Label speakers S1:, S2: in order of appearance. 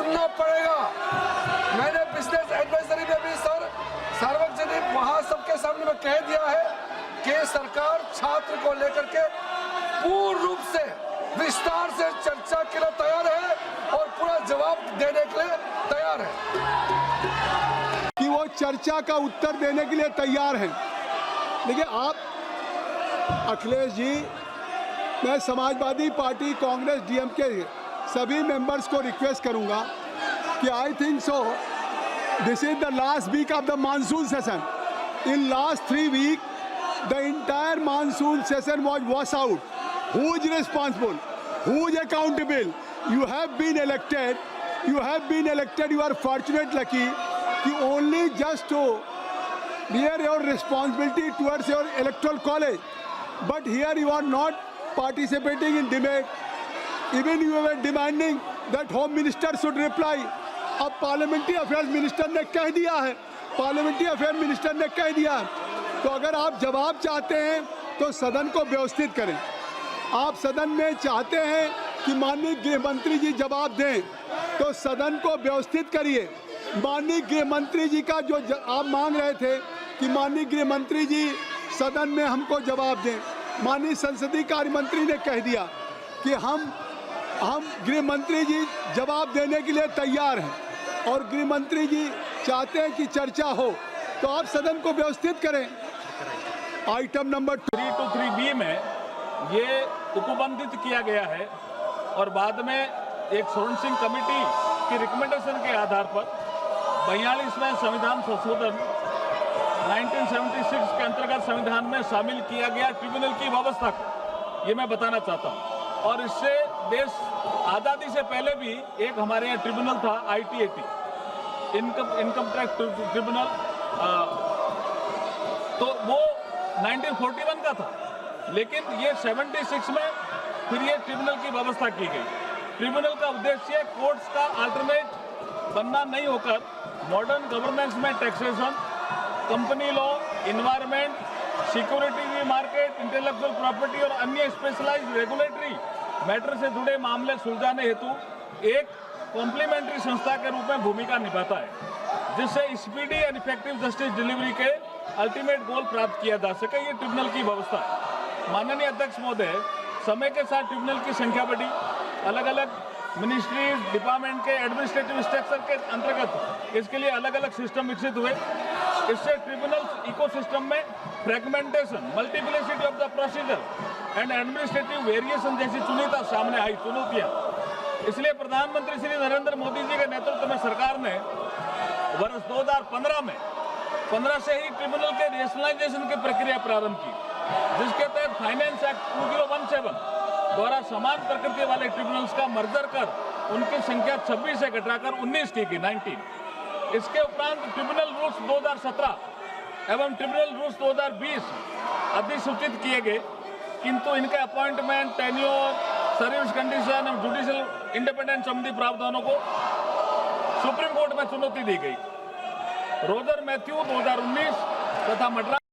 S1: सुनना पड़ेगा। मैंने बिजनेस एडवाइजरी में भी सर सार्वजनिक वहां सबके सामने में कह दिया है कि सरकार छात्र को लेकर के पूर्ण रूप से विस्तार से चर्चा के लिए तैयार है और पूरा जवाब देने के लिए तैयार है
S2: कि वो चर्चा का उत्तर देने के लिए तैयार हैं। देखिए आप अखिलेश जी, मैं समाजवादी पार्टी, कांग्रेस, डीएमके सभी मेंबर्स को रिक्वेस्ट करूंगा कि I think so this is the last week of the monsoon session. In last 3 weeks the entire monsoon session was washed out. Who is responsible? Who is accountable? You have been elected. You are fortunate, lucky, कि only just to bear your responsibility towards your electoral college. But here you are not participating in debate. Even you were demanding that Home Minister should reply. अब parliamentary affairs minister ने कह दिया है, तो अगर आप जवाब चाहते हैं तो सदन को व्यवस्थित करें। आप सदन में चाहते हैं कि माननीय गृह मंत्री जी जवाब दें तो सदन को व्यवस्थित करिए। माननीय गृह मंत्री जी का जो आप मांग रहे थे कि माननीय गृह मंत्री जी सदन में हमको जवाब दें, माननीय संसदीय कार्य मंत्री ने कह दिया कि हम गृह मंत्री जी जवाब देने के लिए तैयार हैं और गृह मंत्री जी चाहते हैं कि चर्चा हो, तो आप सदन को व्यवस्थित करें। आइटम नंबर
S3: 323B में ये उपबंधित किया गया है और बाद में एक स्वर्ण सिंह कमेटी की रिकमेंडेशन के आधार पर 42वें संविधान संशोधन 1976 के अंतर्गत संविधान में शामिल किया गया ट्रिब्यूनल की व्यवस्था को ये मैं बताना चाहता हूँ। और इससे देश आज़ादी से पहले भी एक हमारे यहाँ ट्रिब्यूनल था, ITAT, इनकम टैक्स ट्रिब्यूनल, तो वो 1941 का था, लेकिन ये 76 में फिर ये ट्रिब्यूनल की व्यवस्था की गई। ट्रिब्यूनल का उद्देश्य कोर्ट्स का अल्टरनेट बनना नहीं होकर मॉडर्न गवर्नेंस में taxation, company law, environment, security market, intellectual property और अन्य स्पेशलाइज्ड रेगुलेटरी मैटर से जुड़े मामले सुलझाने हेतु एक कॉम्प्लीमेंट्री संस्था के रूप में भूमिका निभाता है, जिससे speedy and effective justice delivery के अल्टीमेट गोल प्राप्त किया जा सके। ये ट्रिब्यूनल की व्यवस्था है। माननीय अध्यक्ष महोदय, समय के साथ ट्रिब्यूनल की संख्या बढ़ी, अलग अलग मिनिस्ट्रीज, डिपार्टमेंट के एडमिनिस्ट्रेटिव स्ट्रक्चर के अंतर्गत इसके लिए अलग अलग सिस्टम विकसित हुए। इससे ट्रिब्यूनल इकोसिस्टम में fragmentation, multiplicity of the procedure and administrative variation जैसी चुनौतियां। इसलिए प्रधानमंत्री श्री नरेंद्र मोदी जी के नेतृत्व में सरकार ने वर्ष 2015 से ही ट्रिब्यूनल के रेशनलाइजेशन की प्रक्रिया प्रारंभ की, जिसके तहत फाइनेंस एक्ट 2017 द्वारा समान प्रकृति वाले ट्रिब्यूनल्स का मर्जर कर उनकी संख्या 26 से घटाकर 19 की 19। इसके उपरांत ट्रिब्यूनल रूल्स 2017 एवं ट्रिब्यूनल रूल्स 2020 अधिसूचित किए गए, किंतु इनके अपॉइंटमेंट, टेन्योर, सर्विस कंडीशन एवं जुडिशियल इंडिपेंडेंस संबंधी प्रावधानों को सुप्रीम कोर्ट में चुनौती दी गई। रोजर मैथ्यू 2019 तथा मद्रास